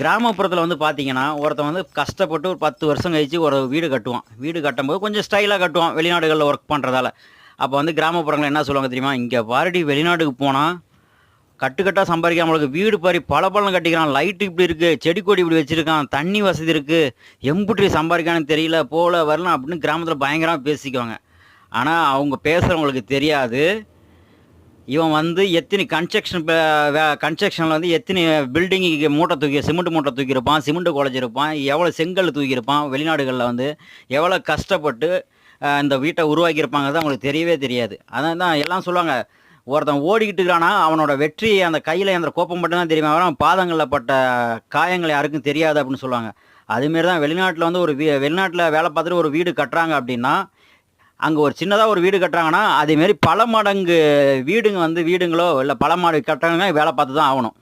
கிராமப்புறத்தில் வந்து பார்த்தீங்கன்னா, ஒருத்தன் வந்து கஷ்டப்பட்டு ஒரு 10 வருஷம் கழிச்சு ஒரு வீடு கட்டுவான். வீடு கட்டும்போது கொஞ்சம் ஸ்டைலா கட்டுவான், வெளிநாடுகள்ல ஒர்க் பண்றதால. அப்ப வந்து கிராமப்புறங்கள்ல என்ன சொல்லுவாங்க தெரியுமா? "இங்க பாருடி வெளிநாட்டுக்கு போனா, கட்டுக்கட்டா சம்பாரிக்கிறான் போல இருக்கு. வீடு பாரு பளபளன்னு கட்டிக்கிறான். லைட் இப்படி இருக்கு, செடி கொடி இப்படி வச்சிருக்கான், தண்ணி வசதி இருக்கு. எம்புட்டு சம்பாதிக்கிறான்னு தெரியல, போல வரலாம்" அப்படின்னு கிராமத்துல பயங்கரமா பேசிக்குவாங்க. ஆனா, அவங்க பேசுறவங்களுக்கு தெரியாது. இவன் வந்து எத்தனை கன்ஸ்ட்ரக்ஷன்ல வந்து எத்தனை பில்டிங்கு மூட்டை தூக்கி சிமெண்ட் மூட்டை தூக்கியிருப்பான், சிமெண்ட் குழச்சிருப்பான், எவ்வளோ செங்கல் தூக்கியிருப்பான், வெளிநாடுகளில் வந்து எவ்வளோ கஷ்டப்பட்டு இந்த வீட்டை உருவாக்கியிருப்பாங்கிறது அவங்களுக்கு தெரியவே தெரியாது. அதான் தான் எல்லாம் சொல்லுவாங்க, ஒருத்தன் ஓடிக்கிட்டு இருக்கிறானா அவனோட வெற்றி அந்த கையில் அந்த கோப்பம் மட்டும்தான் தெரியுமா, அவன் பாதங்களில் பட்ட காயங்கள் யாருக்கும் தெரியாது அப்படின்னு சொல்லுவாங்க. அதுமாரி தான் வெளிநாட்டில் வந்து வெளிநாட்டில் வேலை பார்த்துட்டு ஒரு வீடு கட்டுறாங்க அப்படின்னா, அங்க ஒரு சின்னதா ஒரு வீடு கட்டுறாங்கன்னா, அதே மாரி பல மடங்கு வீடுங்களோ, இல்ல பல மாடி கட்டடங்க வேலை பார்த்து தான் ஆவணும்.